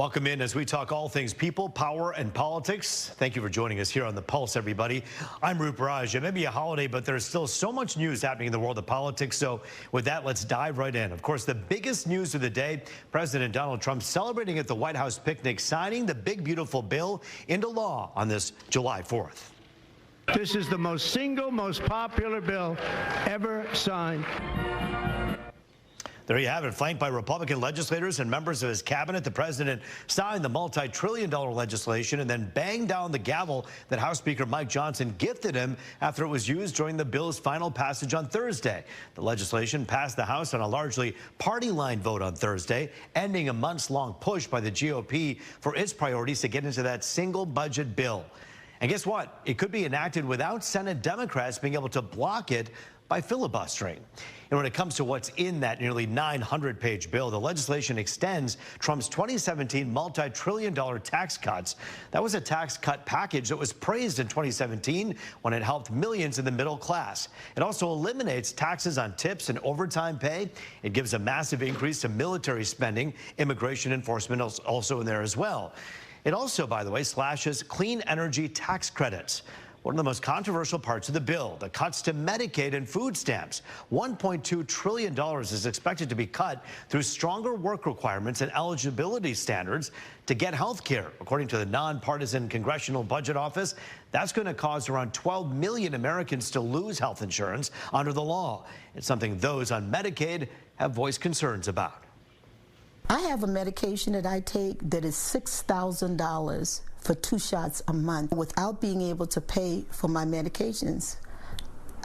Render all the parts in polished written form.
Welcome in as we talk all things people, power, and politics. Thank you for joining us here on The Pulse, everybody. I'm Roop Raj. It may be a holiday, but there's still so much news happening in the world of politics. So with that, let's dive right in. Of course, the biggest news of the day, President Donald Trump celebrating at the White House picnic, signing the big, beautiful bill into law on this July 4th. This is the most popular bill ever signed. There you have it. Flanked by Republican legislators and members of his cabinet, the president signed the multi-trillion-dollar legislation and then banged down the gavel that House Speaker Mike Johnson gifted him after it was used during the bill's final passage on Thursday. The legislation passed the House on a largely party-line vote on Thursday, ending a months-long push by the GOP for its priorities to get into that single budget bill. And guess what? It could be enacted without Senate Democrats being able to block it by filibustering. And when it comes to what's in that nearly 900-page bill, the legislation extends Trump's 2017 multi-trillion-dollar tax cuts. That was a tax cut package that was praised in 2017 when it helped millions in the middle class. It also eliminates taxes on tips and overtime pay. It gives a massive increase to military spending. Immigration enforcement is also in there as well. It also, by the way, slashes clean energy tax credits. One of the most controversial parts of the bill, the cuts to Medicaid and food stamps. $1.2 trillion is expected to be cut through stronger work requirements and eligibility standards to get health care. According to the nonpartisan Congressional Budget Office, that's going to cause around 12 million Americans to lose health insurance under the law. It's something those on Medicaid have voiced concerns about. I have a medication that I take that is $6,000 for 2 shots a month. Without being able to pay for my medications,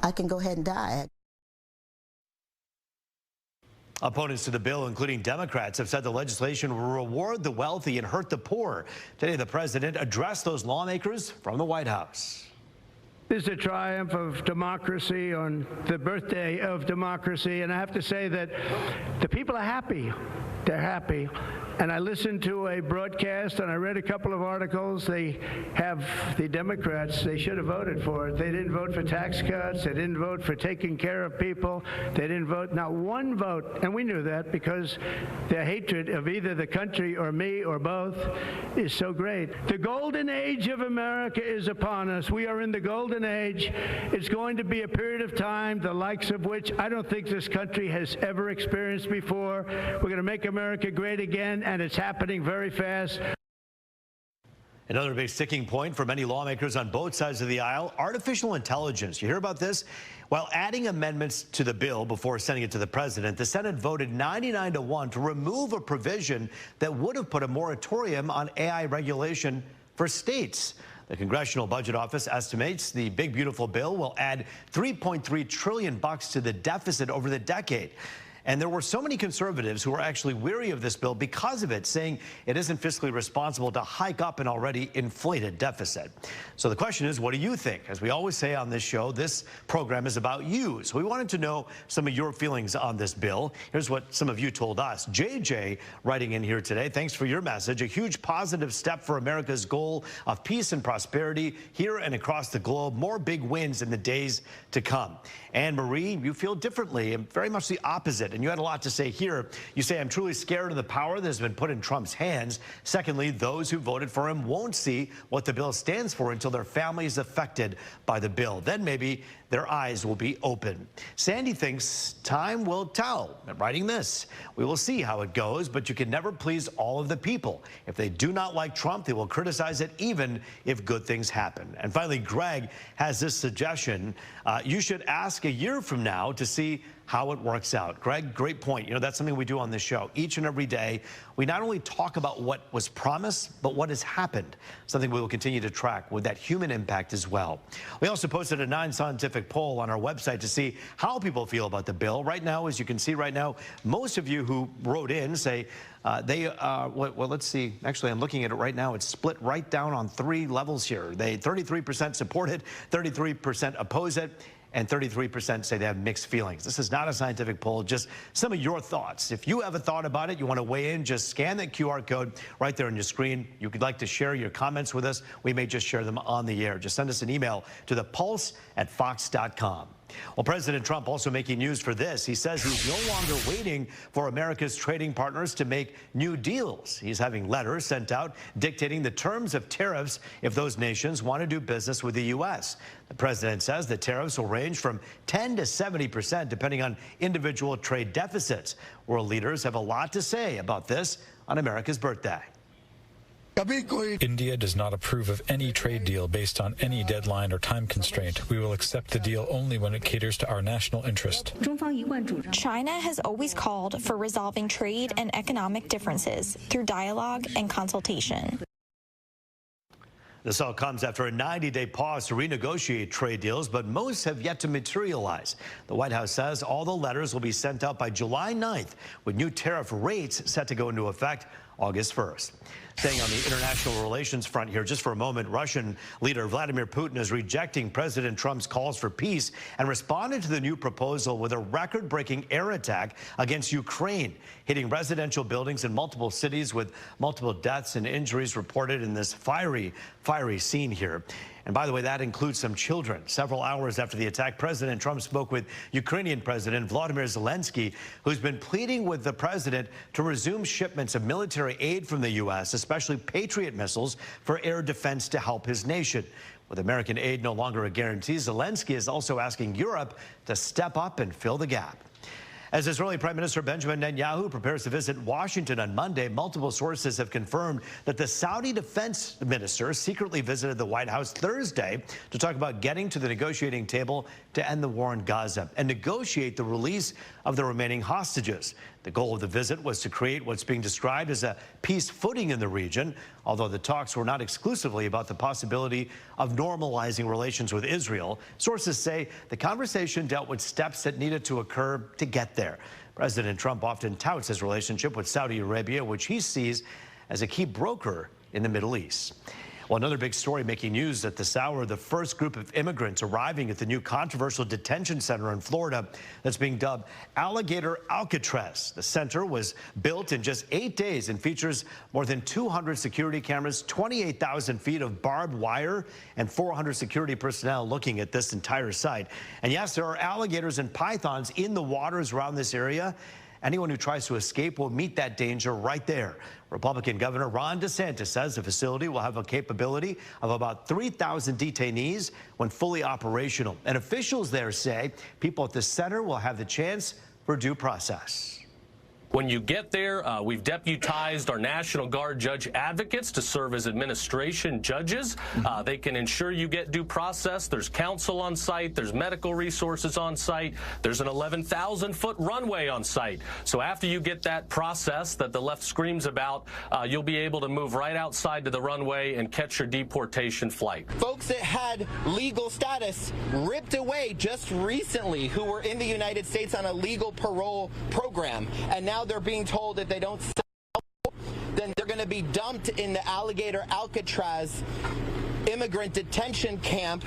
I can go ahead and die. Opponents to the bill, including Democrats, have said the legislation will reward the wealthy and hurt the poor. Today, the president addressed those lawmakers from the White House. This is a triumph of democracy on the birthday of democracy, and I have to say that the people are happy. They're happy. And I listened to a broadcast and I read a couple of articles. They have the Democrats, they should have voted for it. They didn't vote for tax cuts. They didn't vote for taking care of people. They didn't vote, not one vote. And we knew that because their hatred of either the country or me or both is so great. The golden age of America is upon us. We are in the golden age. It's going to be a period of time, the likes of which I don't think this country has ever experienced before. We're going to make America great again. And it's happening very fast. Another big sticking point for many lawmakers on both sides of the aisle, artificial intelligence. You hear about this? While adding amendments to the bill before sending it to the president, the Senate voted 99-1 to remove a provision that would have put a moratorium on AI regulation for states. The Congressional Budget Office estimates the big, beautiful bill will add $3.3 trillion to the deficit over the decade. And there were so many conservatives who were actually weary of this bill because of it, saying it isn't fiscally responsible to hike up an already inflated deficit. So the question is, what do you think? As we always say on this show, this program is about you. So we wanted to know some of your feelings on this bill. Here's what some of you told us. JJ writing in here today, thanks for your message. A huge positive step for America's goal of peace and prosperity here and across the globe. More big wins in the days to come. Anne Marie, you feel differently and very much the opposite. And you had a lot to say here. You say, I'm truly scared of the power that has been put in Trump's hands. Secondly, those who voted for him won't see what the bill stands for until their family is affected by the bill. Then maybe their eyes will be open. Sandy thinks time will tell. I'm writing this. We will see how it goes, but you can never please all of the people. If they do not like Trump, they will criticize it even if good things happen. And finally, Greg has this suggestion. You should ask a year from now to see how it works out. Greg, great point. You know, that's something we do on this show. Each and every day, we not only talk about what was promised, but what has happened, something we will continue to track with that human impact as well. We also posted a non-scientific poll on our website to see how people feel about the bill. Right now, as you can see right now, most of you who wrote in say well, let's see. Actually, I'm looking at it right now. It's split right down on 3 levels here. 33% support it, 33% oppose it, and 33% say they have mixed feelings. This is not a scientific poll, just some of your thoughts. If you have a thought about it, you want to weigh in, just scan that QR code right there on your screen. You could like to share your comments with us. We may just share them on the air. Just send us an email to thepulse@fox.com. Well, President Trump also making news for this. He says he's no longer waiting for America's trading partners to make new deals. He's having letters sent out dictating the terms of tariffs if those nations want to do business with the U.S. The president says the tariffs will range from 10 to 70% depending on individual trade deficits. World leaders have a lot to say about this on America's birthday. India does not approve of any trade deal based on any deadline or time constraint. We will accept the deal only when it caters to our national interest. China has always called for resolving trade and economic differences through dialogue and consultation. This all comes after a 90-day pause to renegotiate trade deals, but most have yet to materialize. The White House says all the letters will be sent out by July 9th, with new tariff rates set to go into effect August 1st. Staying on the international relations front here just for a moment, Russian leader Vladimir Putin is rejecting President Trump's calls for peace and responded to the new proposal with a record-breaking air attack against Ukraine, hitting residential buildings in multiple cities with multiple deaths and injuries reported in this fiery scene here. And by the way, that includes some children. Several hours after the attack, President Trump spoke with Ukrainian President Volodymyr Zelensky, who's been pleading with the president to resume shipments of military aid from the U.S., especially Patriot missiles, for air defense to help his nation. With American aid no longer a guarantee, Zelensky is also asking Europe to step up and fill the gap. As Israeli Prime Minister Benjamin Netanyahu prepares to visit Washington on Monday, multiple sources have confirmed that the Saudi defense minister secretly visited the White House Thursday to talk about getting to the negotiating table to end the war in Gaza and negotiate the release of the remaining hostages. The goal of the visit was to create what's being described as a peace footing in the region, although the talks were not exclusively about the possibility of normalizing relations with Israel. Sources say the conversation dealt with steps that needed to occur to get there. President Trump often touts his relationship with Saudi Arabia, which he sees as a key broker in the Middle East. Well, another big story making news at this hour, the first group of immigrants arriving at the new controversial detention center in Florida that's being dubbed Alligator Alcatraz. The center was built in just 8 days and features more than 200 security cameras, 28,000 feet of barbed wire, and 400 security personnel looking at this entire site. And yes, there are alligators and pythons in the waters around this area. Anyone who tries to escape will meet that danger right there. Republican Governor Ron DeSantis says the facility will have a capability of about 3,000 detainees when fully operational. And officials there say people at the center will have the chance for due process. When you get there, we've deputized our National Guard judge advocates to serve as administration judges. They can ensure you get due process. There's counsel on site. There's medical resources on site. There's an 11,000-foot runway on site. So after you get that process that the left screams about, you'll be able to move right outside to the runway and catch your deportation flight. Folks that had legal status ripped away just recently who were in the United States on a legal parole program, and now they're being told that they don't sell, then they're going to be dumped in the Alligator Alcatraz immigrant detention camp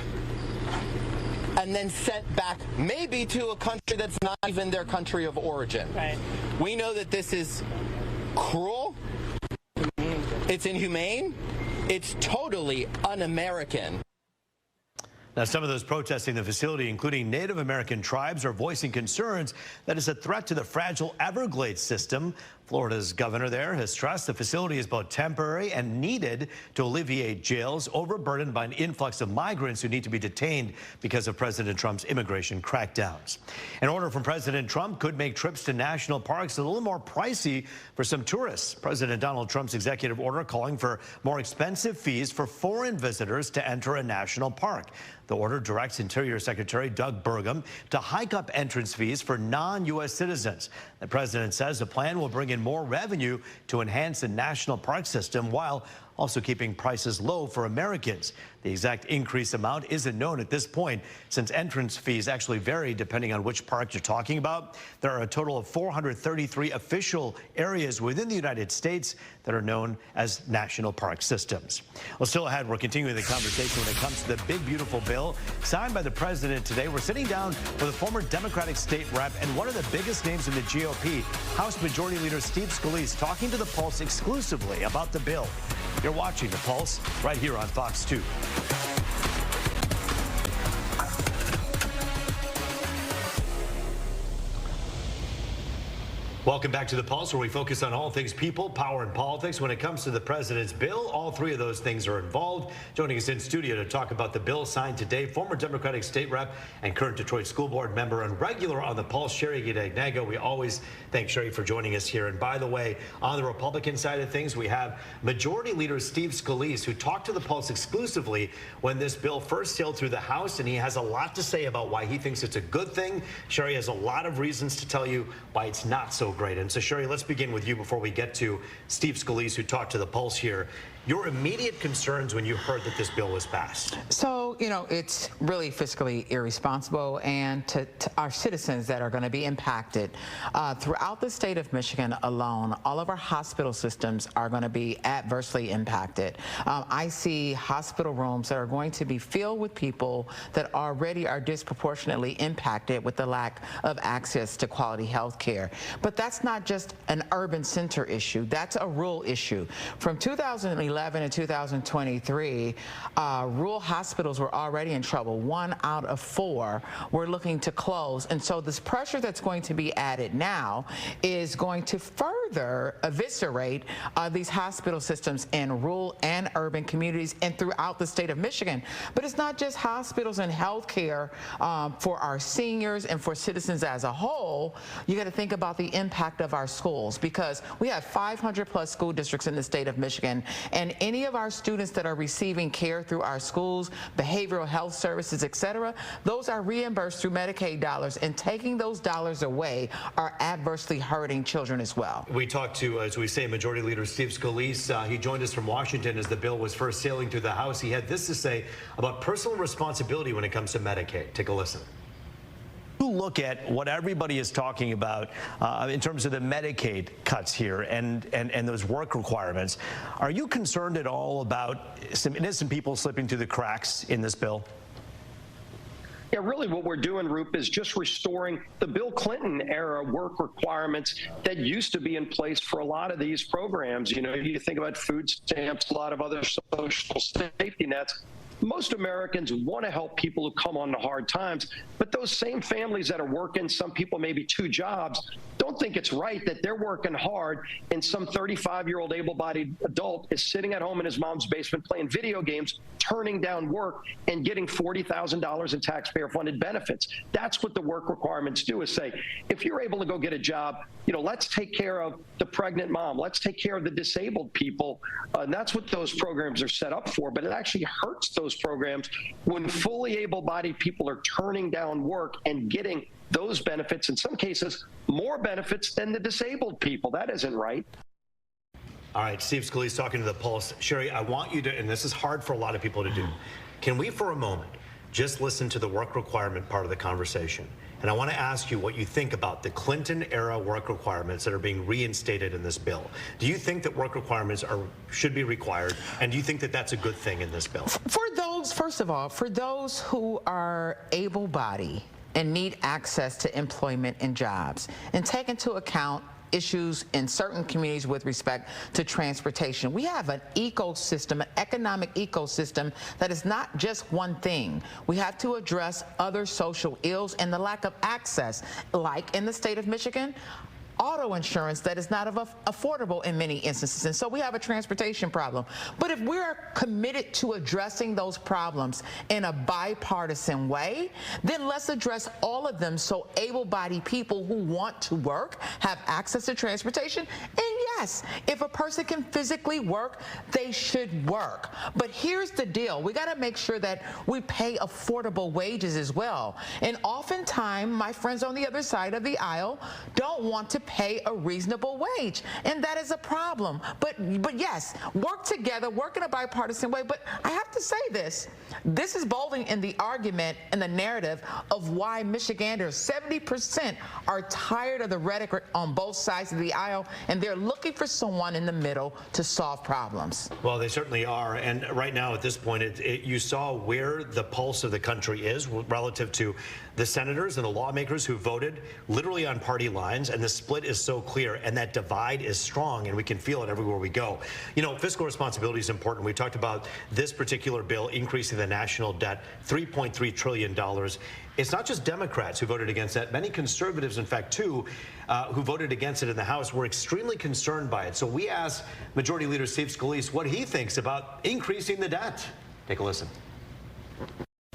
and then sent back maybe to a country that's not even their country of origin. Right. We know that this is cruel, it's inhumane, it's totally un-American. Now, some of those protesting the facility, including Native American tribes, are voicing concerns that it's a threat to the fragile Everglades system. Florida's governor there has stressed the facility is both temporary and needed to alleviate jails overburdened by an influx of migrants who need to be detained because of President Trump's immigration crackdowns. An order from President Trump could make trips to national parks a little more pricey for some tourists. President Donald Trump's executive order calling for more expensive fees for foreign visitors to enter a national park. The order directs Interior Secretary Doug Burgum to hike up entrance fees for non-U.S. citizens. The president says the plan will bring in more revenue to enhance the national park system while also keeping prices low for Americans. The exact increase amount isn't known at this point, since entrance fees actually vary depending on which park you're talking about. There are a total of 433 official areas within the United States that are known as national park systems. Well, still ahead, we're continuing the conversation when it comes to the big, beautiful bill signed by the president today. We're sitting down with a former Democratic state rep and one of the biggest names in the GOP, House Majority Leader Steve Scalise, talking to the Pulse exclusively about the bill. You're watching The Pulse right here on Fox 2. Welcome back to The Pulse, where we focus on all things people, power, and politics. When it comes to the president's bill, all three of those things are involved. Joining us in studio to talk about the bill signed today, former Democratic state rep and current Detroit School Board member and regular on The Pulse, Sherry Gidegnago. We always thank Sherry for joining us here. And by the way, on the Republican side of things, we have Majority Leader Steve Scalise, who talked to The Pulse exclusively when this bill first sailed through the House, and he has a lot to say about why he thinks it's a good thing. Sherry has a lot of reasons to tell you why it's not so great. And so, Sherry, let's begin with you before we get to Steve Scalise, who talked to The Pulse here. Your immediate concerns when you heard that this bill was passed? So, you know, it's really fiscally irresponsible, and to our citizens that are going to be impacted. Throughout the state of Michigan alone, all of our hospital systems are going to be adversely impacted. I see hospital rooms that are going to be filled with people that already are disproportionately impacted with the lack of access to quality health care. But that's not just an urban center issue. That's a rural issue. From 2011 to 2023, rural hospitals were already in trouble. 1 out of 4 were looking to close. And so this pressure that's going to be added now is going to further eviscerate these hospital systems in rural and urban communities and throughout the state of Michigan. But it's not just hospitals and health care for our seniors and for citizens as a whole. You got to think about the impact of our schools, because we have 500+ school districts in the state of Michigan, and any of our students that are receiving care through our schools, behavioral health services, etc., those are reimbursed through Medicaid dollars, and taking those dollars away are adversely hurting children as well. We talked to, as we say, Majority Leader Steve Scalise. He joined us from Washington as the bill was first sailing through the House. He had this to say about personal responsibility when it comes to Medicaid. Take a listen. You look at what everybody is talking about in terms of the Medicaid cuts here and those work requirements. Are you concerned at all about some innocent people slipping through the cracks in this bill? Yeah, really what we're doing, Roop, is just restoring the Bill Clinton era work requirements that used to be in place for a lot of these programs. You know, you think about food stamps, a lot of other social safety nets. Most Americans want to help people who come on to hard times, but those same families that are working, some people maybe 2 jobs, don't think it's right that they're working hard and some 35-year-old able-bodied adult is sitting at home in his mom's basement playing video games, turning down work and getting $40,000 in taxpayer-funded benefits. That's what the work requirements do, is say, if you're able to go get a job, you know, let's take care of the pregnant mom, let's take care of the disabled people, and that's what those programs are set up for. But it actually hurts those programs when fully able-bodied people are turning down work and getting those benefits, in some cases more benefits than the disabled people. That isn't right. All right, Steve Scalise talking to The Pulse. Sherry, I want you to, and this is hard for a lot of people to do, can we for a moment just listen to the work requirement part of the conversation? And I want to ask you what you think about the Clinton-era work requirements that are being reinstated in this bill. Do you think that work requirements should be required, and do you think that that's a good thing in this bill? For those, first of all, for those who are able-bodied and need access to employment and jobs, and take into account issues in certain communities with respect to transportation. We have an ecosystem, an economic ecosystem that is not just one thing. We have to address other social ills and the lack of access, like in the state of Michigan, auto insurance that is not affordable in many instances. And so we have a transportation problem. But if we're committed to addressing those problems in a bipartisan way, then let's address all of them so able-bodied people who want to work have access to transportation. And yes, if a person can physically work, they should work. But here's the deal. We got to make sure that we pay affordable wages as well. And oftentimes, my friends on the other side of the aisle don't want to pay a reasonable wage, and that is a problem. But yes, work together, work in a bipartisan way. But I have to say this is bolding in the argument and the narrative of why Michiganders, 70%, are tired of the rhetoric on both sides of the aisle, and they're looking for someone in the middle to solve problems. Well, they certainly are. And right now, at this point, you saw where the pulse of the country is relative to the senators and the lawmakers who voted literally on party lines, and the split is so clear, and that divide is strong, and we can feel it everywhere we go. You know, fiscal responsibility is important. We talked about this particular bill increasing the national debt $3.3 trillion. it's not just Democrats who voted against that. Many conservatives, in fact, too, who voted against it in the House were extremely concerned by it. So we asked Majority Leader Steve Scalise what he thinks about increasing the debt. Take a listen.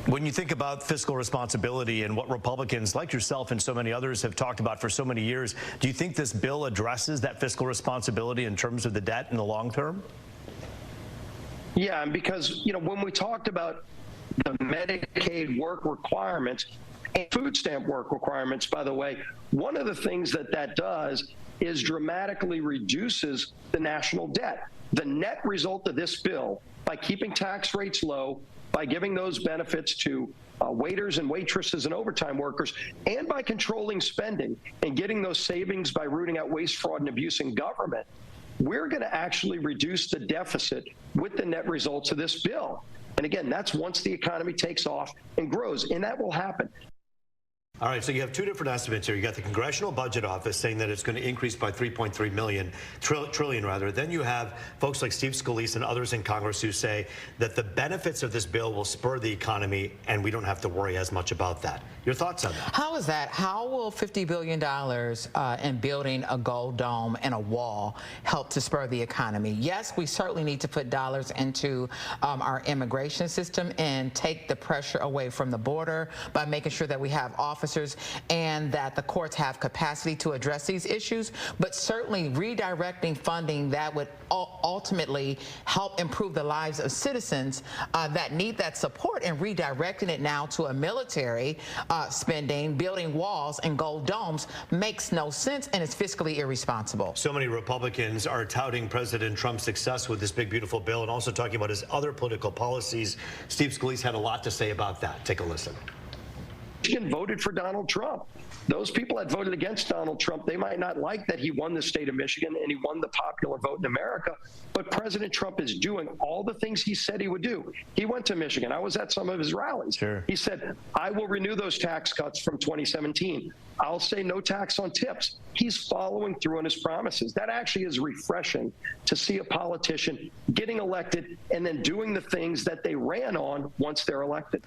When you think about fiscal responsibility and what Republicans like yourself and so many others have talked about for so many years, do you think this bill addresses that fiscal responsibility in terms of the debt in the long term? Yeah, and because, when we talked about the Medicaid work requirements and food stamp work requirements, by the way, one of the things that does is dramatically reduces the national debt. The net result of this bill, by keeping tax rates low, by giving those benefits to waiters and waitresses and overtime workers, and by controlling spending and getting those savings by rooting out waste, fraud, and abuse in government, we're going to actually reduce the deficit with the net results of this bill. And again, that's once the economy takes off and grows, and that will happen. All right, so you have two different estimates here. You got the Congressional Budget Office saying that it's going to increase by 3.3 trillion rather. Then you have folks like Steve Scalise and others in Congress who say that the benefits of this bill will spur the economy and we don't have to worry as much about that. Your thoughts on that? How is that? How will $50 billion in building a gold dome and a wall help to spur the economy? Yes, we certainly need to put dollars into our immigration system and take the pressure away from the border by making sure that we have officers and that the courts have capacity to address these issues, but certainly redirecting funding that would ultimately help improve the lives of citizens that need that support, and redirecting it now to a military spending, building walls and gold domes makes no sense and is fiscally irresponsible. So many Republicans are touting President Trump's success with this big, beautiful bill and also talking about his other political policies. Steve Scalise had a lot to say about that. Take a listen. Michigan voted for Donald Trump. Those people that voted against Donald Trump, they might not like that he won the state of Michigan and he won the popular vote in America, but President Trump is doing all the things he said he would do. He went to Michigan. I was at some of his rallies. Sure. He said, I will renew those tax cuts from 2017. I'll say no tax on tips. He's following through on his promises. That actually is refreshing to see a politician getting elected and then doing the things that they ran on once they're elected.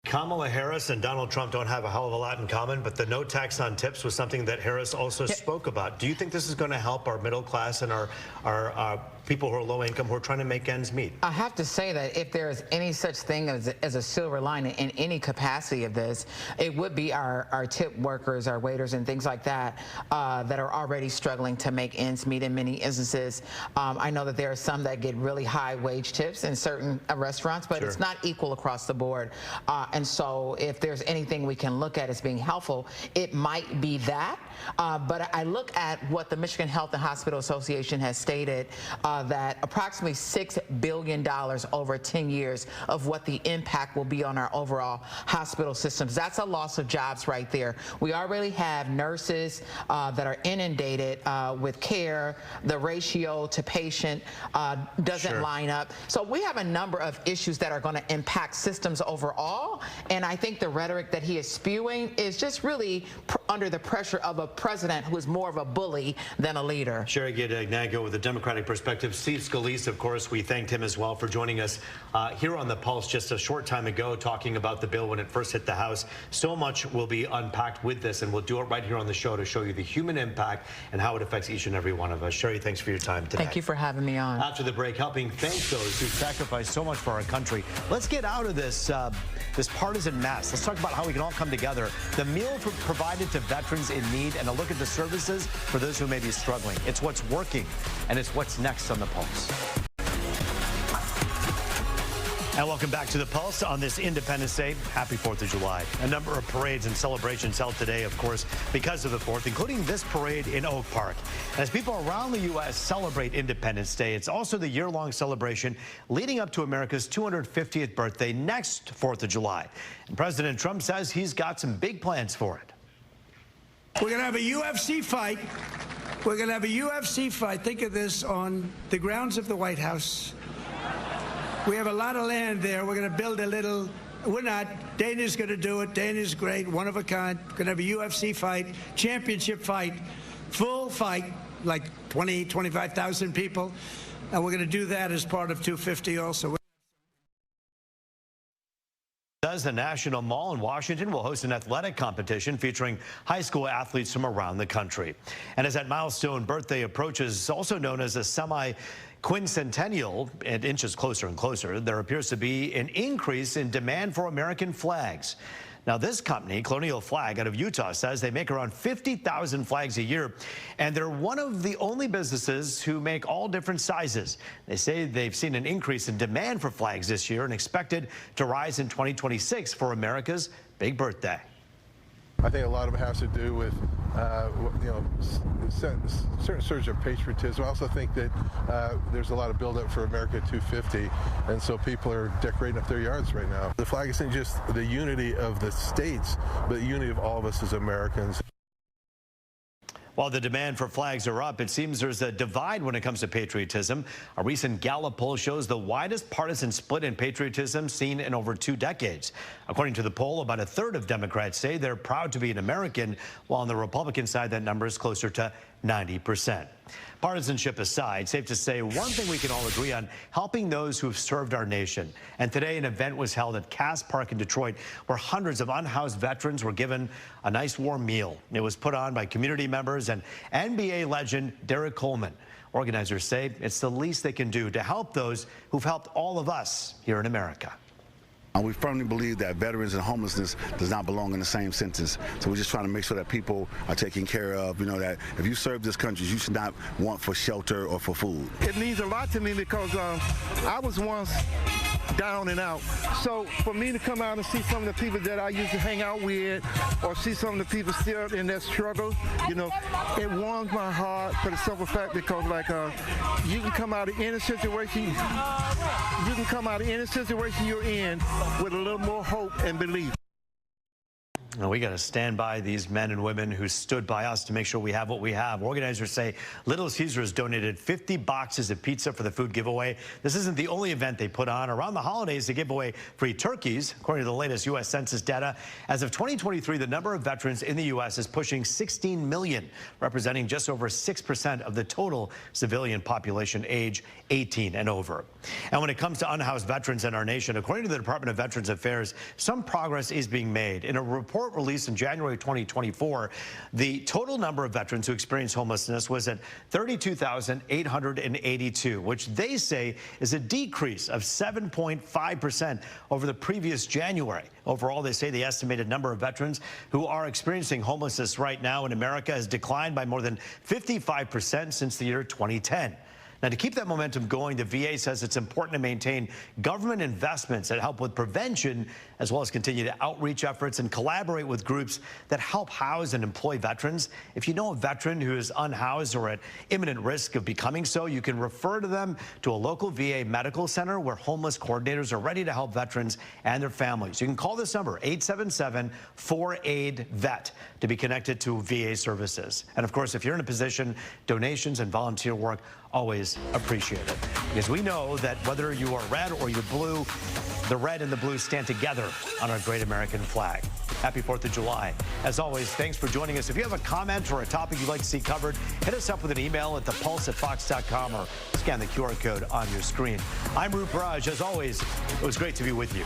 Kamala Harris and Donald Trump don't have a hell of a lot in common, but the no tax on tips was something that Harris also spoke about. Do you think this is going to help our middle class and our people who are low income who are trying to make ends meet? I have to say that if there is any such thing as a silver lining in any capacity of this, it would be our tip workers, our waiters and things like that that are already struggling to make ends meet in many instances. I know that there are some that get really high wage tips in certain restaurants, but It's not equal across the board. And so if there's anything we can look at as being helpful, it might be that. But I look at what the Michigan Health and Hospital Association has stated, that approximately $6 billion over 10 years of what the impact will be on our overall hospital systems. That's a loss of jobs right there. We already have nurses that are inundated with care. The ratio to patient doesn't line up. So we have a number of issues that are going to impact systems overall. And I think the rhetoric that he is spewing is just really under the pressure of a president who is more of a bully than a leader. Sherry Gnago with a Democratic perspective. Steve Scalise, of course, we thanked him as well for joining us here on The Pulse just a short time ago, talking about the bill when it first hit the House. So much will be unpacked with this, and we'll do it right here on the show to show you the human impact and how it affects each and every one of us. Sherry, thanks for your time today. Thank you for having me on. After the break, helping thank those who sacrificed so much for our country. Let's get out of this this partisan mess. Let's talk about how we can all come together. The meal provided to veterans in need, and a look at the services for those who may be struggling. It's what's working, and it's what's next on The Pulse. And welcome back to The Pulse on this Independence Day. Happy 4th of July. A number of parades and celebrations held today, of course, because of the 4th, including this parade in Oak Park. As people around the U.S. celebrate Independence Day, it's also the year-long celebration leading up to America's 250th birthday next 4th of July. And President Trump says he's got some big plans for it. We're going to have a UFC fight. We're going to have a UFC fight. Think of this on the grounds of the White House. We have a lot of land there. We're going to build a little. We're not. Dana's going to do it. Dana's great, one of a kind. Going to have a UFC fight, championship fight, full fight, like 20, 25,000 people. And we're going to do that as part of 250 also. says the National Mall in Washington will host an athletic competition featuring high school athletes from around the country. And as that milestone birthday approaches, also known as a semi-quincentennial, and inches closer and closer, there appears to be an increase in demand for American flags. Now, this company, Colonial Flag, out of Utah, says they make around 50,000 flags a year, and they're one of the only businesses who make all different sizes. They say they've seen an increase in demand for flags this year and expected to rise in 2026 for America's big birthday. I think a lot of it has to do with, certain surge of patriotism. I also think that there's a lot of buildup for America 250, and so people are decorating up their yards right now. The flag isn't just the unity of the states, but the unity of all of us as Americans. While the demand for flags are up, it seems there's a divide when it comes to patriotism. A recent Gallup poll shows the widest partisan split in patriotism seen in over 2 decades. According to the poll, about a third of Democrats say they're proud to be an American, while on the Republican side, that number is closer to 90%. Partisanship aside, safe to say one thing we can all agree on: helping those who have served our nation. And today an event was held at Cass Park in Detroit where hundreds of unhoused veterans were given a nice warm meal. It was put on by community members and NBA legend Derek Coleman. Organizers say it's the least they can do to help those who've helped all of us here in America. We firmly believe that veterans and homelessness does not belong in the same sentence. So we're just trying to make sure that people are taken care of. You know, that if you serve this country, you should not want for shelter or for food. It means a lot to me because I was once down and out. So for me to come out and see some of the people that I used to hang out with, or see some of the people still in that struggle, you know, it warms my heart for the simple fact because, like, you can come out of any situation, you're in with a little more hope and belief. Now, we got to stand by these men and women who stood by us to make sure we have what we have. Organizers say Little Caesars donated 50 boxes of pizza for the food giveaway. This isn't the only event they put on. Around the holidays, they give away free turkeys. According to the latest U.S. Census data, as of 2023, the number of veterans in the U.S. is pushing 16 million, representing just over 6% of the total civilian population age 18 and over. And when it comes to unhoused veterans in our nation, according to the Department of Veterans Affairs, some progress is being made. In a report released in January 2024, the total number of veterans who experienced homelessness was at 32,882, which they say is a decrease of 7.5% over the previous January. Overall, they say the estimated number of veterans who are experiencing homelessness right now in America has declined by more than 55% since the year 2010. Now, to keep that momentum going, the VA says it's important to maintain government investments that help with prevention, as well as continue to outreach efforts and collaborate with groups that help house and employ veterans. If you know a veteran who is unhoused or at imminent risk of becoming so, you can refer to them to a local VA medical center where homeless coordinators are ready to help veterans and their families. You can call this number, 877-4AID-VET, to be connected to VA services. And of course, if you're in a position, donations and volunteer work always appreciated, because we know that whether you are red or you're blue, the red and the blue stand together on our great American flag. Happy 4th of July. As always, thanks for joining us. If you have a comment or a topic you'd like to see covered, hit us up with an email at thepulse@fox.com or scan the QR code on your screen. I'm Roop Raj. As always, it was great to be with you.